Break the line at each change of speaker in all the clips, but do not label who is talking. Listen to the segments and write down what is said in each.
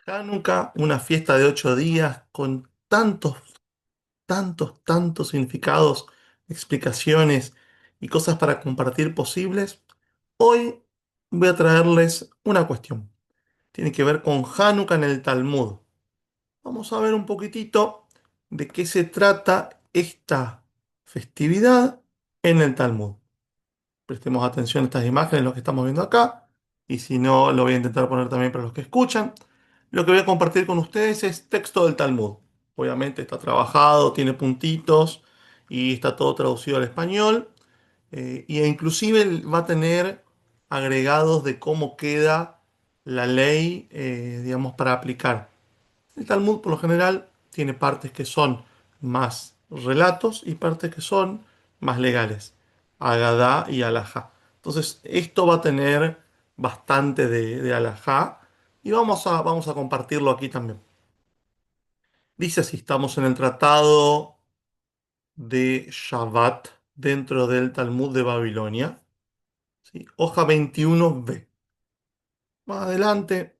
Hanukkah, una fiesta de 8 días con tantos, tantos, tantos significados, explicaciones y cosas para compartir posibles. Hoy voy a traerles una cuestión. Tiene que ver con Hanukkah en el Talmud. Vamos a ver un poquitito de qué se trata esta festividad en el Talmud. Prestemos atención a estas imágenes, lo que estamos viendo acá, y si no, lo voy a intentar poner también para los que escuchan. Lo que voy a compartir con ustedes es texto del Talmud. Obviamente está trabajado, tiene puntitos y está todo traducido al español. E inclusive va a tener agregados de cómo queda la ley, digamos, para aplicar. El Talmud, por lo general, tiene partes que son más relatos y partes que son más legales. Agadá y alajá. Entonces, esto va a tener bastante de alajá y vamos a compartirlo aquí también. Dice así, estamos en el tratado de Shabbat dentro del Talmud de Babilonia, ¿sí? Hoja 21b. Más adelante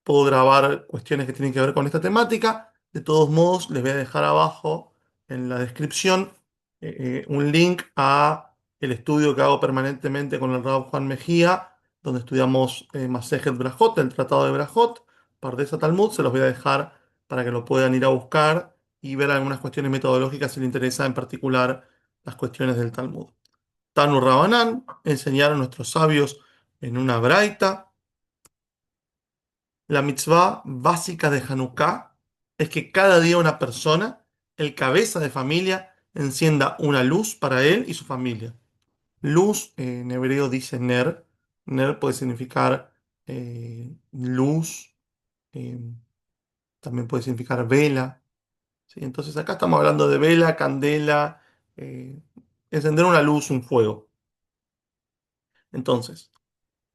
puedo grabar cuestiones que tienen que ver con esta temática. De todos modos, les voy a dejar abajo en la descripción un link a el estudio que hago permanentemente con el Rab Juan Mejía, donde estudiamos Masejet Brajot, el Tratado de Brajot, Pardes Talmud. Se los voy a dejar para que lo puedan ir a buscar y ver algunas cuestiones metodológicas si les interesa en particular las cuestiones del Talmud. Tanu Rabanán enseñaron nuestros sabios en una braita. La mitzvah básica de Hanukkah es que cada día una persona, el cabeza de familia, encienda una luz para él y su familia. Luz, en hebreo dice ner. Ner puede significar luz, eh, también puede significar vela. ¿Sí? Entonces acá estamos hablando de vela, candela, eh, encender una luz, un fuego. Entonces,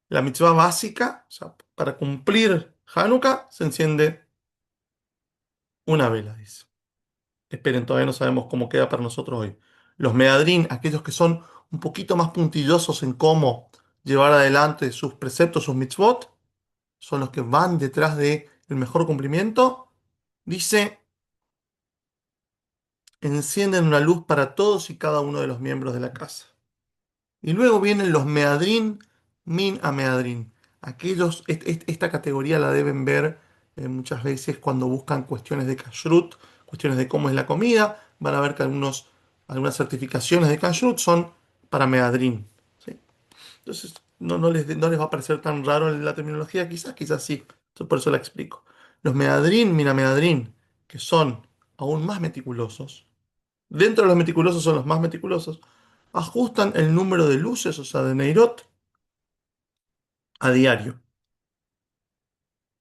la mitzvah básica, o sea, para cumplir Hanukkah, se enciende una vela, dice. Esperen, todavía no sabemos cómo queda para nosotros hoy. Los meadrín, aquellos que son un poquito más puntillosos en cómo llevar adelante sus preceptos, sus mitzvot, son los que van detrás del mejor cumplimiento. Dice, encienden una luz para todos y cada uno de los miembros de la casa. Y luego vienen los meadrín, min a meadrín. Aquellos, esta categoría la deben ver muchas veces cuando buscan cuestiones de kashrut, cuestiones de cómo es la comida. Van a ver que algunas certificaciones de kashrut son para meadrín. ¿Sí? Entonces, no les va a parecer tan raro la terminología, quizás sí. Entonces, por eso la explico. Los meadrín, min a meadrín, que son aún más meticulosos. Dentro de los meticulosos son los más meticulosos. Ajustan el número de luces, o sea, de Neirot, a diario.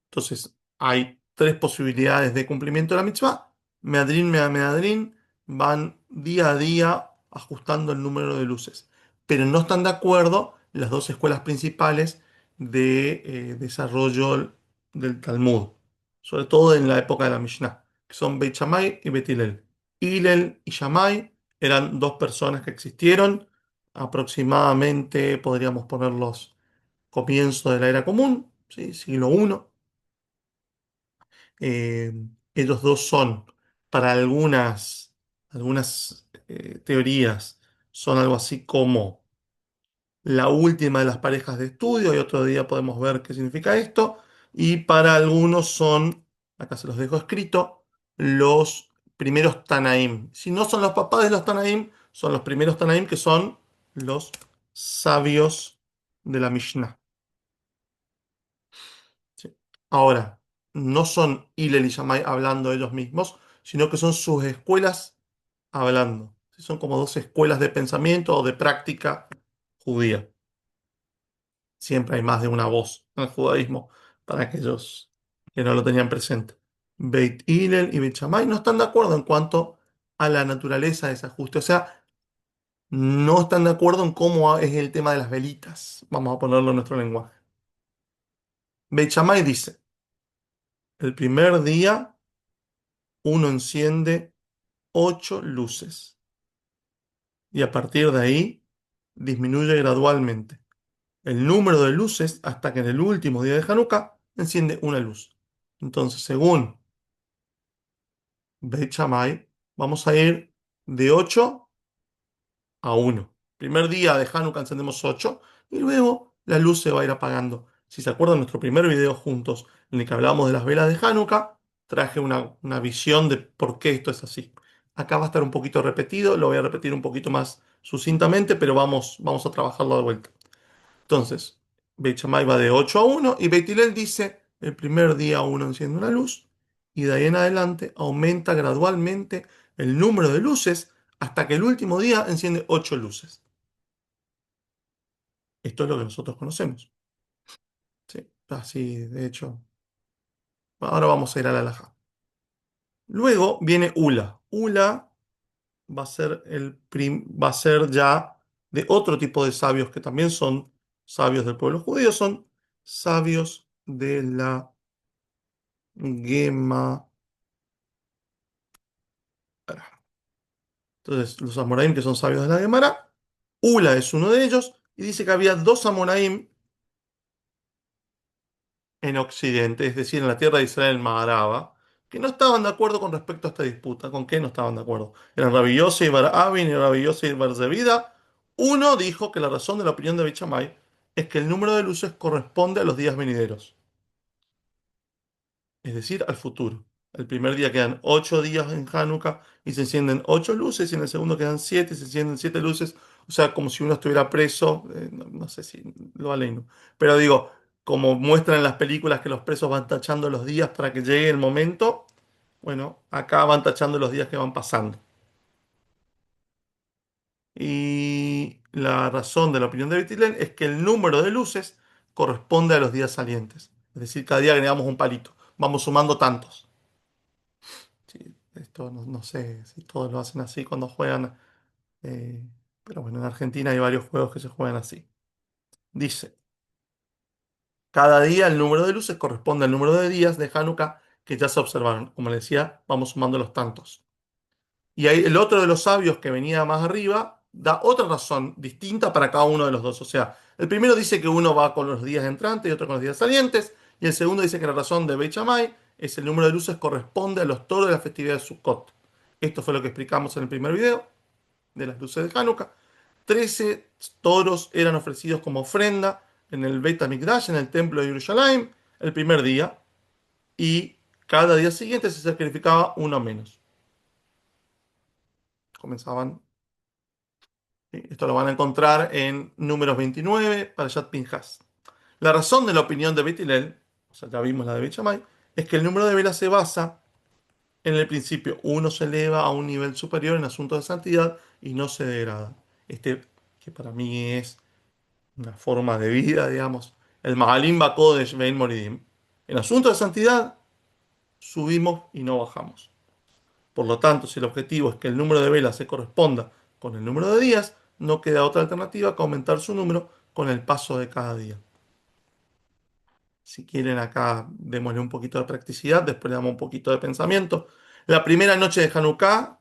Entonces, hay tres posibilidades de cumplimiento de la mitzvah. Meadrín, meadrín, van día a día ajustando el número de luces. Pero no están de acuerdo las dos escuelas principales de desarrollo del Talmud, sobre todo en la época de la Mishnah, que son Beit Shammai y Beit Hillel. Hillel y Shammai eran dos personas que existieron aproximadamente, podríamos ponerlos comienzo de la era común, ¿sí? Siglo I. Eh, Ellos dos son, para algunas teorías, son algo así como la última de las parejas de estudio, y otro día podemos ver qué significa esto, y para algunos son, acá se los dejo escrito, los primeros Tanaim. Si no son los papás de los Tanaim, son los primeros Tanaim que son los sabios de la Mishnah. ¿Sí? Ahora, no son Hillel y Shammai hablando ellos mismos, sino que son sus escuelas hablando. ¿Sí? Son como dos escuelas de pensamiento o de práctica judía. Siempre hay más de una voz en el judaísmo para aquellos que no lo tenían presente. Beit Hillel y Beit Shammai no están de acuerdo en cuanto a la naturaleza de ese ajuste. O sea, no están de acuerdo en cómo es el tema de las velitas. Vamos a ponerlo en nuestro lenguaje. Beit Shammai dice, el primer día uno enciende 8 luces y a partir de ahí disminuye gradualmente el número de luces hasta que en el último día de Hanukkah enciende una luz. Entonces, según Beit Shammai, vamos a ir de 8 a 1. Primer día de Hanukkah encendemos 8 y luego la luz se va a ir apagando. Si se acuerdan, nuestro primer video juntos en el que hablábamos de las velas de Hanukkah, traje una visión de por qué esto es así. Acá va a estar un poquito repetido, lo voy a repetir un poquito más sucintamente, pero vamos a trabajarlo de vuelta. Entonces, Beit Shammai va de 8 a 1 y Beit Hillel dice, el primer día uno enciende una luz y de ahí en adelante aumenta gradualmente el número de luces hasta que el último día enciende 8 luces. Esto es lo que nosotros conocemos. Sí, así, de hecho. Ahora vamos a ir a la halajá. Luego viene Ula. Ula va a ser ya de otro tipo de sabios que también son sabios del pueblo judío, son sabios de la Gema. Entonces, los Amoraim que son sabios de la Gemara, Ula es uno de ellos, y dice que había dos Amoraim en Occidente, es decir, en la tierra de Israel, Maharaba, que no estaban de acuerdo con respecto a esta disputa. ¿Con qué no estaban de acuerdo? Eran Rabbi Yossi y Bar Abin y Rabbi Yossi y Bar Zebida. Uno dijo que la razón de la opinión de Bichamay es que el número de luces corresponde a los días venideros, es decir, al futuro. El primer día quedan 8 días en Hanukkah y se encienden 8 luces, y en el segundo quedan 7 y se encienden 7 luces. O sea, como si uno estuviera preso, no sé si lo aleino. Pero digo, como muestran en las películas que los presos van tachando los días para que llegue el momento, bueno, acá van tachando los días que van pasando. Y la razón de la opinión de Betilel es que el número de luces corresponde a los días salientes. Es decir, cada día agregamos un palito. Vamos sumando tantos. Sí, esto no sé si todos lo hacen así cuando juegan, eh, pero bueno, en Argentina hay varios juegos que se juegan así. Dice, cada día el número de luces corresponde al número de días de Hanukkah que ya se observaron. Como le decía, vamos sumando los tantos. Y ahí el otro de los sabios que venía más arriba da otra razón distinta para cada uno de los dos. O sea, el primero dice que uno va con los días entrantes y otro con los días salientes. Y el segundo dice que la razón de Beit Shammai es el número de luces corresponde a los toros de la festividad de Sukkot. Esto fue lo que explicamos en el primer video de las luces de Hanukkah. 13 toros eran ofrecidos como ofrenda en el Beit HaMikdash, en el templo de Jerusalén, el primer día. Y cada día siguiente se sacrificaba uno menos. Comenzaban. ¿Sí? Esto lo van a encontrar en números 29, Parashat Pinjas. La razón de la opinión de Beit Hillel, o sea, ya vimos la de Beit Shammai, es que el número de velas se basa en el principio. Uno se eleva a un nivel superior en asuntos de santidad y no se degrada. Este, que para mí es una forma de vida, digamos. El Mahalim Bakodesh Bein Moridim. En asuntos de santidad subimos y no bajamos. Por lo tanto, si el objetivo es que el número de velas se corresponda con el número de días, no queda otra alternativa que aumentar su número con el paso de cada día. Si quieren acá, démosle un poquito de practicidad, después le damos un poquito de pensamiento. La primera noche de Hanukkah,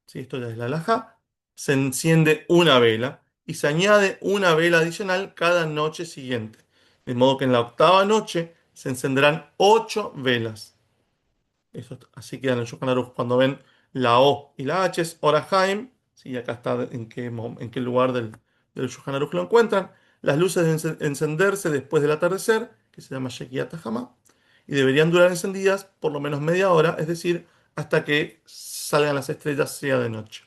si esto ya es la halajá, se enciende una vela y se añade una vela adicional cada noche siguiente. De modo que en la octava noche se encenderán 8 velas. Así queda en el Shulchan Aruch. Cuando ven la O y la H es Orahaim, sí, acá está en qué lugar del Shulchan Aruch lo encuentran. Las luces deben encenderse después del atardecer, que se llama Shekiat Hama, y deberían durar encendidas por lo menos media hora, es decir, hasta que salgan las estrellas, sea de noche.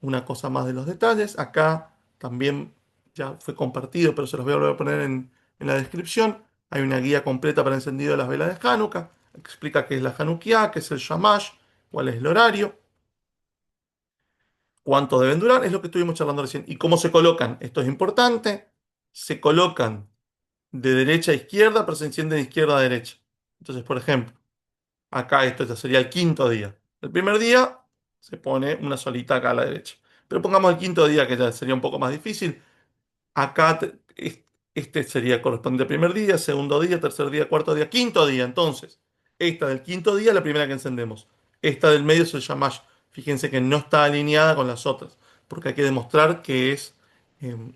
Una cosa más de los detalles, acá también ya fue compartido, pero se los voy a volver a poner en la descripción. Hay una guía completa para encendido de las velas de Hanukkah. Explica qué es la Hanukkah, qué es el Shamash, cuál es el horario, cuánto deben durar, es lo que estuvimos charlando recién. Y cómo se colocan, esto es importante, se colocan de derecha a izquierda, pero se encienden de izquierda a derecha. Entonces, por ejemplo, acá esto ya sería el quinto día. El primer día se pone una solita acá a la derecha. Pero pongamos el quinto día, que ya sería un poco más difícil. Acá este sería correspondiente al primer día, segundo día, tercer día, cuarto día, quinto día. Entonces, esta del quinto día es la primera que encendemos. Esta del medio es el shamash. Fíjense que no está alineada con las otras, porque hay que demostrar que es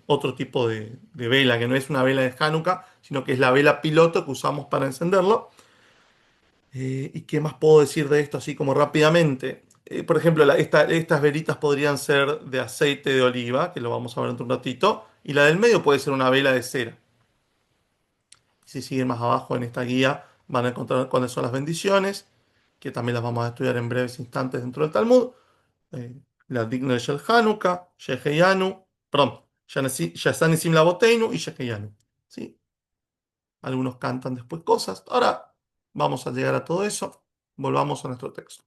otro tipo de vela, que no es una vela de Hanukkah, sino que es la vela piloto que usamos para encenderlo. ¿Y qué más puedo decir de esto así como rápidamente? Por ejemplo, estas velitas podrían ser de aceite de oliva, que lo vamos a ver dentro de un ratito, y la del medio puede ser una vela de cera. Si siguen más abajo en esta guía van a encontrar cuáles son las bendiciones, que también las vamos a estudiar en breves instantes dentro del Talmud. Eh, la Digna de Shel Hanukkah, Sheheyanu, perdón, Yasanesim Laboteinu y Sheheyanu. ¿Sí? Algunos cantan después cosas. Ahora vamos a llegar a todo eso. Volvamos a nuestro texto.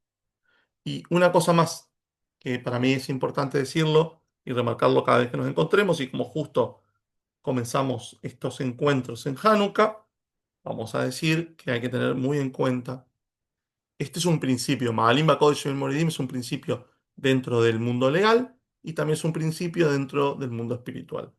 Y una cosa más, que para mí es importante decirlo y remarcarlo cada vez que nos encontremos, y como justo comenzamos estos encuentros en Hanukkah, vamos a decir que hay que tener muy en cuenta, este es un principio, Ma'alim Bakodesh el Moridim es un principio dentro del mundo legal y también es un principio dentro del mundo espiritual.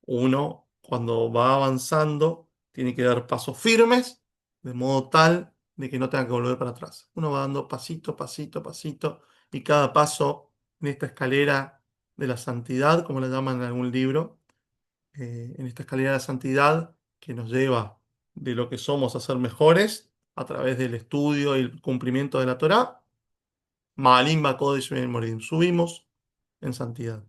Uno, cuando va avanzando, tiene que dar pasos firmes, de modo tal de que no tenga que volver para atrás. Uno va dando pasito, pasito, pasito, y cada paso en esta escalera de la santidad, como la llaman en algún libro, en esta escalera de la santidad que nos lleva de lo que somos a ser mejores a través del estudio y el cumplimiento de la Torá. Ma'alim Bakodesh Morim. Subimos en santidad.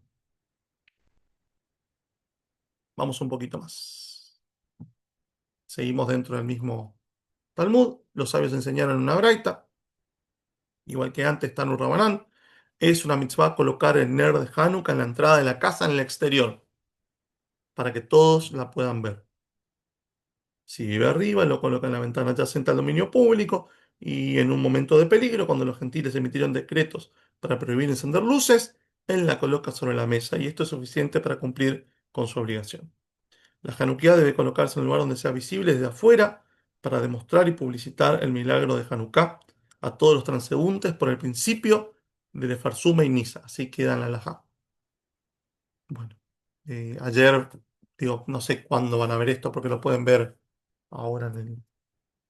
Vamos un poquito más. Seguimos dentro del mismo Talmud. Los sabios enseñaron una braita, igual que antes Tanu Rabanán. Es una mitzvah colocar el ner de Hanukkah en la entrada de la casa en el exterior, para que todos la puedan ver. Si vive arriba, lo coloca en la ventana adyacente al dominio público y en un momento de peligro, cuando los gentiles emitieron decretos para prohibir encender luces, él la coloca sobre la mesa y esto es suficiente para cumplir con su obligación. La Hanukkah debe colocarse en un lugar donde sea visible desde afuera para demostrar y publicitar el milagro de Hanukkah a todos los transeúntes por el principio de Lefarzuma y Nisa. Así queda en la halajá. Bueno, ayer, digo, no sé cuándo van a ver esto porque lo pueden ver ahora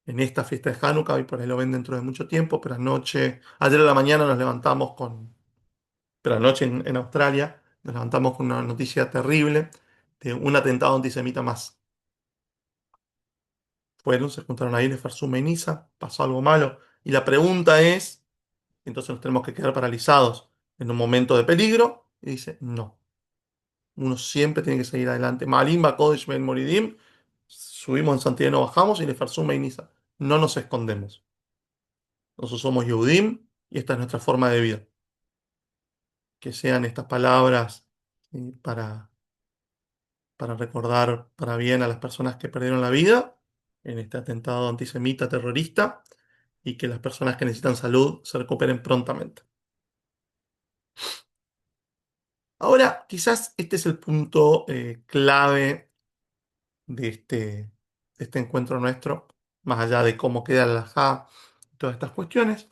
en esta fiesta de Hanukkah y por ahí lo ven dentro de mucho tiempo, pero anoche, ayer a la mañana nos levantamos pero anoche en Australia, nos levantamos con una noticia terrible de un atentado antisemita más. Fueron, se juntaron ahí de Farsuma y Niza, pasó algo malo, y la pregunta es, entonces nos tenemos que quedar paralizados en un momento de peligro, y dice, no, uno siempre tiene que seguir adelante. Malimba, Kodesh, Ben Moridim, subimos en santidad, no bajamos, y de Farsuma y Niza, no nos escondemos. Nosotros somos Yehudim y esta es nuestra forma de vida. Que sean estas palabras para recordar para bien a las personas que perdieron la vida en este atentado antisemita terrorista y que las personas que necesitan salud se recuperen prontamente. Ahora, quizás este es el punto clave de este encuentro nuestro, más allá de cómo queda la halajá y todas estas cuestiones.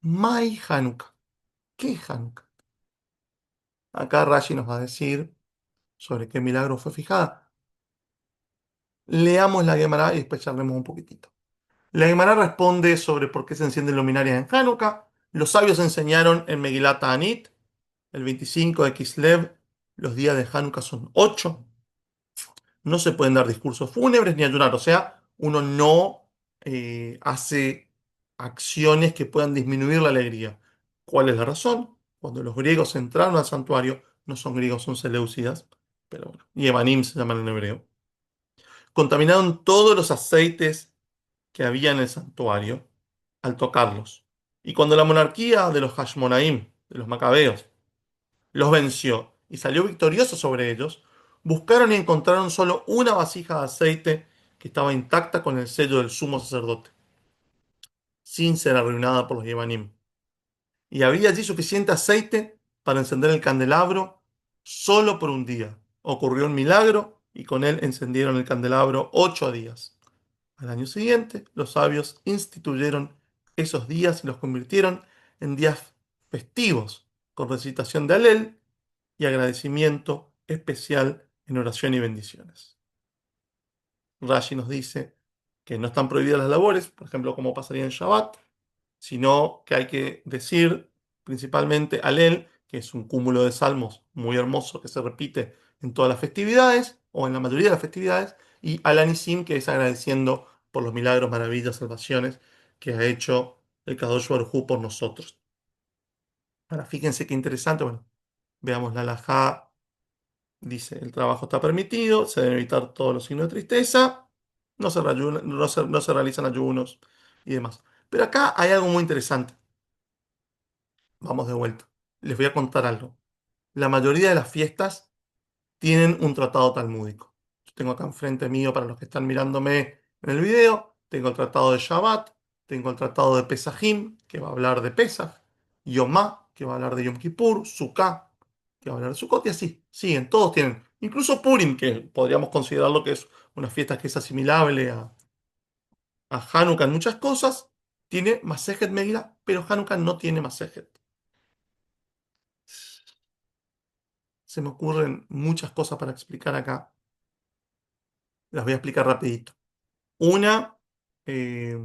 Mai Hanukkah. ¿Qué es Hanukkah? Acá Rashi nos va a decir sobre qué milagro fue fijada. Leamos la Gemara y después charlemos un poquitito. La Gemara responde sobre por qué se encienden luminarias en Hanukkah. Los sabios enseñaron en Megilat Ta'anit, el 25 de Kislev, los días de Hanukkah son 8. No se pueden dar discursos fúnebres ni ayunar, o sea, uno no hace acciones que puedan disminuir la alegría. ¿Cuál es la razón? Cuando los griegos entraron al santuario, no son griegos, son seleucidas, pero bueno, Yevanim se llaman en hebreo, contaminaron todos los aceites que había en el santuario al tocarlos. Y cuando la monarquía de los Hashmonaim, de los macabeos, los venció y salió victorioso sobre ellos, buscaron y encontraron solo una vasija de aceite que estaba intacta con el sello del sumo sacerdote, sin ser arruinada por los Yevanim. Y había allí suficiente aceite para encender el candelabro solo por un día. Ocurrió un milagro y con él encendieron el candelabro 8 días. Al año siguiente, los sabios instituyeron esos días y los convirtieron en días festivos, con recitación de Alel y agradecimiento especial en oración y bendiciones. Rashi nos dice que no están prohibidas las labores, por ejemplo, como pasaría en Shabbat, sino que hay que decir principalmente Alel, que es un cúmulo de salmos muy hermoso que se repite en todas las festividades, o en la mayoría de las festividades, y Al-Anisim, que es agradeciendo por los milagros, maravillas, salvaciones que ha hecho el Kadosh Baruj Hu por nosotros. Ahora, fíjense qué interesante. Bueno, veamos la halajá. Dice, el trabajo está permitido, se deben evitar todos los signos de tristeza, no se realizan ayunos y demás. Pero acá hay algo muy interesante. Vamos de vuelta. Les voy a contar algo. La mayoría de las fiestas tienen un tratado talmúdico. Yo tengo acá enfrente mío, para los que están mirándome en el video, tengo el tratado de Shabbat, tengo el tratado de Pesajim, que va a hablar de Pesaj, Yomá, que va a hablar de Yom Kippur, Sukkah, que va a hablar de Sukkot, y así, siguen, todos tienen. Incluso Purim, que podríamos considerarlo que es una fiesta que es asimilable a Hanukkah en muchas cosas, tiene Masejet Megillah, pero Hanukkah no tiene Masejet. Se me ocurren muchas cosas para explicar acá. Las voy a explicar rapidito. Una, eh,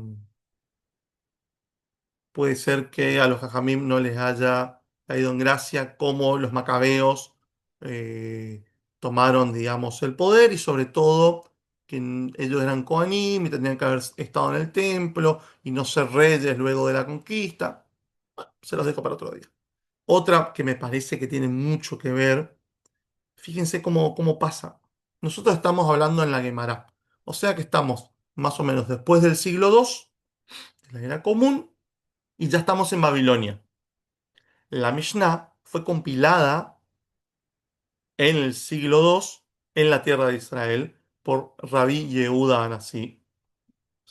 puede ser que a los jajamim no les haya caído en gracia cómo los macabeos eh, tomaron, digamos, el poder y sobre todo que ellos eran Kohanim y tendrían que haber estado en el templo y no ser reyes luego de la conquista. Bueno, se los dejo para otro día. Otra que me parece que tiene mucho que ver, fíjense cómo pasa. Nosotros estamos hablando en la Gemara, o sea que estamos más o menos después del siglo II de la era común y ya estamos en Babilonia. La Mishnah fue compilada en el siglo II en la tierra de Israel por Rabbi Yehuda Anasí.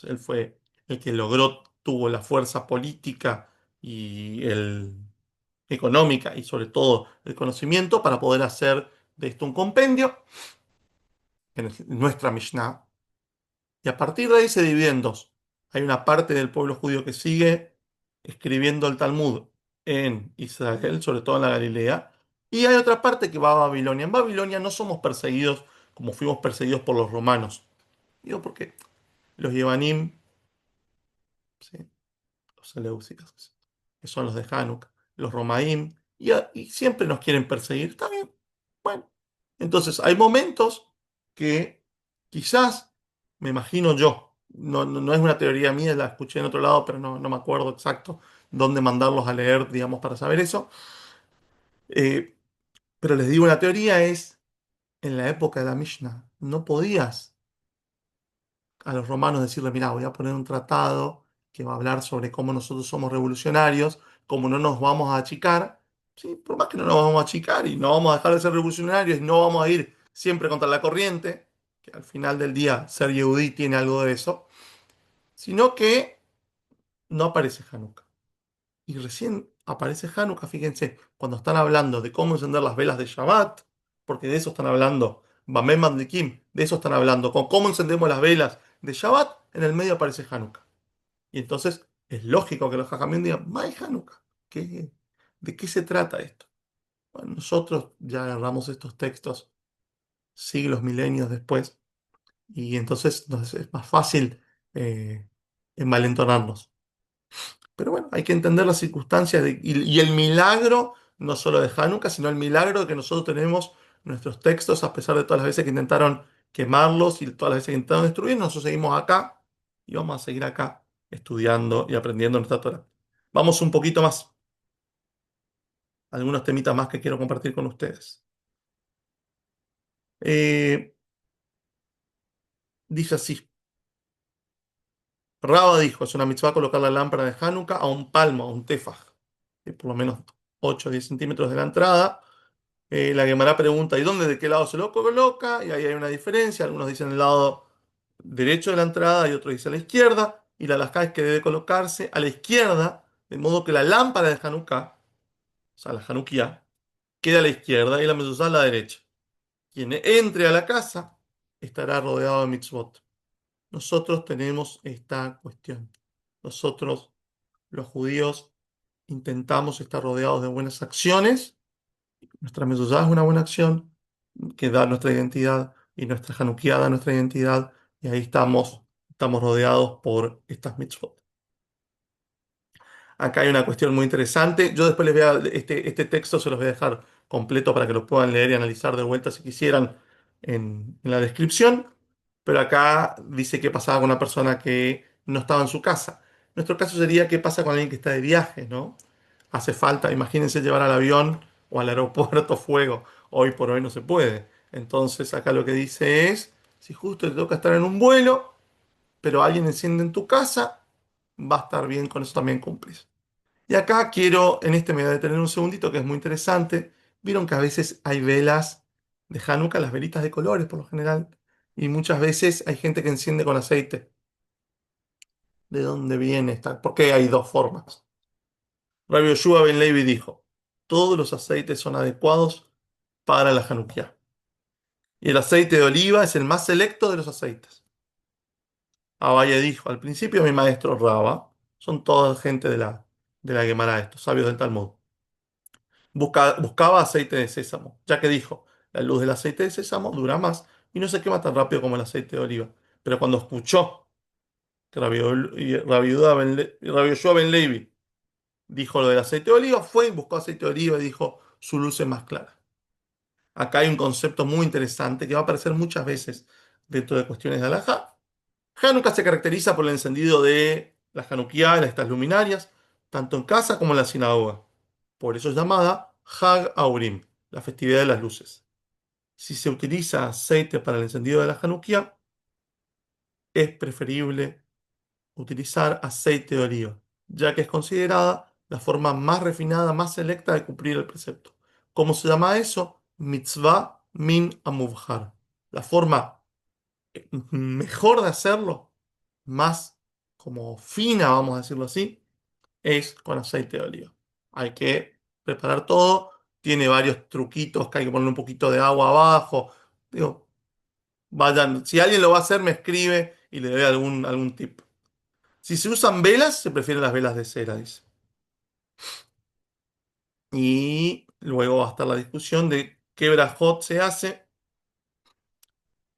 Él fue el que logró, tuvo la fuerza política y económica y sobre todo el conocimiento para poder hacer de esto un compendio en nuestra Mishnah. Y a partir de ahí se divide en dos. Hay una parte del pueblo judío que sigue escribiendo el Talmud en Israel, sobre todo en la Galilea, y hay otra parte que va a Babilonia. En Babilonia no somos perseguidos como fuimos perseguidos por los romanos. Digo porque los Yevanim, ¿sí? Los Seleucidas, que son los de Hanukkah, los Romaim, y siempre nos quieren perseguir. Está bien. Bueno, entonces hay momentos que quizás, me imagino yo, no es una teoría mía, la escuché en otro lado, pero no me acuerdo exacto dónde mandarlos a leer, digamos, para saber eso. Eh, pero les digo, la teoría es, en la época de la Mishnah, no podías a los romanos decirle, mira, voy a poner un tratado que va a hablar sobre cómo nosotros somos revolucionarios, cómo no nos vamos a achicar, ¿sí? Por más que no nos vamos a achicar y no vamos a dejar de ser revolucionarios y no vamos a ir siempre contra la corriente, que al final del día ser yehudí tiene algo de eso, sino que no aparece Hanukkah. Y recién aparece Hanukkah, fíjense, cuando están hablando de cómo encender las velas de Shabbat, porque de eso están hablando, Bamei Madlikim, de eso están hablando, con cómo encendemos las velas de Shabbat, en el medio aparece Hanukkah. Y entonces es lógico que los jajamín digan, ¡May Hanukkah! ¿De qué se trata esto? Bueno, nosotros ya agarramos estos textos siglos, milenios después, y entonces nos es más fácil eh, envalentonarnos. Pero bueno, hay que entender las circunstancias y el milagro, no solo de Hanukkah, sino el milagro de que nosotros tenemos nuestros textos, a pesar de todas las veces que intentaron quemarlos y todas las veces que intentaron destruirnos, nosotros seguimos acá y vamos a seguir acá estudiando y aprendiendo nuestra Torah. Vamos un poquito más, algunos temitas más que quiero compartir con ustedes. Eh, Dice así, Raba dijo, es una mitzvah colocar la lámpara de Hanukkah a un palmo, a un tefaj, por lo menos 8 o 10 centímetros de la entrada. La Gemara pregunta, ¿y dónde, de qué lado se lo coloca? Y ahí hay una diferencia. Algunos dicen el lado derecho de la entrada y otros dicen la izquierda. Y la halajá es que debe colocarse a la izquierda, de modo que la lámpara de Hanukkah, o sea, la Hanukkah, queda a la izquierda y la mezuzá a la derecha. Quien entre a la casa estará rodeado de mitzvot. Nosotros tenemos esta cuestión. Nosotros, los judíos, intentamos estar rodeados de buenas acciones. Nuestra mezuzá es una buena acción que da nuestra identidad y nuestra Hanukkah da nuestra identidad y ahí estamos rodeados por estas mitzvot. Acá hay una cuestión muy interesante. Yo después les voy a, este texto se los voy a dejar completo para que lo puedan leer y analizar de vuelta si quisieran en la descripción. Pero acá dice qué pasaba con una persona que no estaba en su casa. Nuestro caso sería qué pasa con alguien que está de viaje, ¿no? Hace falta, imagínense llevar al avión o al aeropuerto fuego. Hoy por hoy no se puede. Entonces acá lo que dice es, si justo te toca estar en un vuelo, pero alguien enciende en tu casa, va a estar bien, con eso también cumplís. Y acá quiero, en este me voy a detener un segundito, que es muy interesante. Vieron que a veces hay velas de Hanukkah, las velitas de colores por lo general, y muchas veces hay gente que enciende con aceite. ¿De dónde viene esta? Porque hay dos formas. Rabbi Yoshua ben Levi dijo, todos los aceites son adecuados para la Hanukkah. Y el aceite de oliva es el más selecto de los aceites. Abaye dijo, al principio mi maestro Raba, son toda gente de la Gemara, estos sabios del Talmud. Buscaba aceite de sésamo, ya que dijo, la luz del aceite de sésamo dura más y no se quema tan rápido como el aceite de oliva. Pero cuando escuchó que Rabbi Yoshua ben Levi dijo lo del aceite de oliva, fue y buscó aceite de oliva y dijo, su luz es más clara. Acá hay un concepto muy interesante que va a aparecer muchas veces dentro de cuestiones de halajá. Hanukkah se caracteriza por el encendido de las Hanukkah, estas luminarias, tanto en casa como en la sinagoga. Por eso es llamada Hag Aurim, la festividad de las luces. Si se utiliza aceite para el encendido de la Hanukkah, es preferible utilizar aceite de oliva, ya que es considerada la forma más refinada, más selecta de cumplir el precepto. ¿Cómo se llama eso? Mitzvah min amuvhar. La forma mejor de hacerlo, más como fina, vamos a decirlo así, es con aceite de oliva. Hay que preparar todo. Tiene varios truquitos que hay que poner un poquito de agua abajo. Digo, vayan, si alguien lo va a hacer, me escribe y le doy algún tip. Si se usan velas, se prefieren las velas de cera, dice. Y luego va a estar la discusión de qué brajot se hace.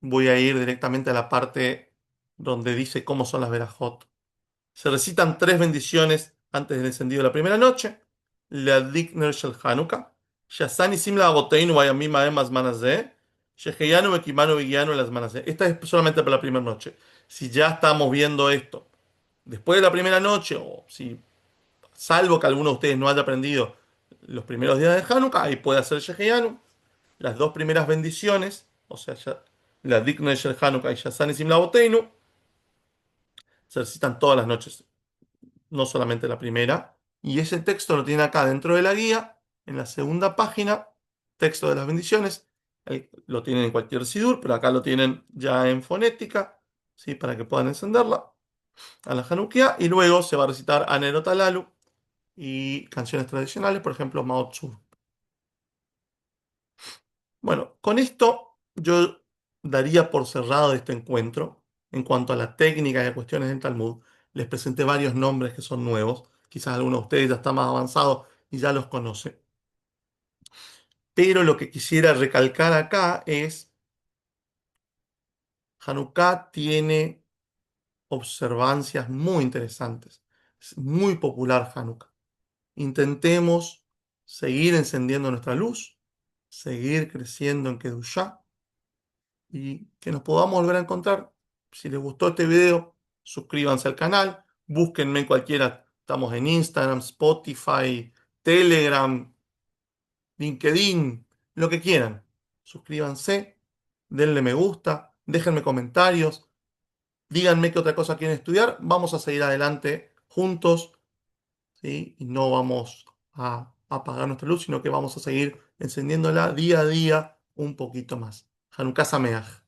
Voy a ir directamente a la parte donde dice cómo son las verajot. Se recitan tres bendiciones antes del encendido de la primera noche. La Dikner Shel Hanukkah. Shazani Simla Agoteinu Vayamim Haem Azman Hazeh. Sheheyanu Mekimanu Vigianu Las Manazeh. Esta es solamente para la primera noche. Si ya estamos viendo esto después de la primera noche, o si, salvo que alguno de ustedes no haya aprendido los primeros días de Hanukkah, ahí puede hacer Sheheyanu. Las dos primeras bendiciones, o sea, la Dikner Shel Hanukkah y Shazani Simla Agoteinu, se recitan todas las noches, no solamente la primera. Y ese texto lo tiene acá dentro de la guía, en la segunda página, texto de las bendiciones. Lo tienen en cualquier sidur, pero acá lo tienen ya en fonética, ¿sí? Para que puedan encenderla a la Hanukkah. Y luego se va a recitar Anerot Alalu y canciones tradicionales, por ejemplo, Mao Tzur. Bueno, con esto yo daría por cerrado este encuentro. En cuanto a la técnica y a cuestiones del Talmud, les presenté varios nombres que son nuevos. Quizás algunos de ustedes ya están más avanzados y ya los conoce. Pero lo que quisiera recalcar acá es, Hanukkah tiene observancias muy interesantes. Es muy popular Hanukkah. Intentemos seguir encendiendo nuestra luz, seguir creciendo en Kedushá y que nos podamos volver a encontrar. Si les gustó este video, suscríbanse al canal, búsquenme en cualquiera. Estamos en Instagram, Spotify, Telegram, LinkedIn, lo que quieran. Suscríbanse, denle me gusta, déjenme comentarios, díganme qué otra cosa quieren estudiar. Vamos a seguir adelante juntos, ¿sí? Y no vamos a apagar nuestra luz, sino que vamos a seguir encendiéndola día a día un poquito más. Hanukkah Sameach.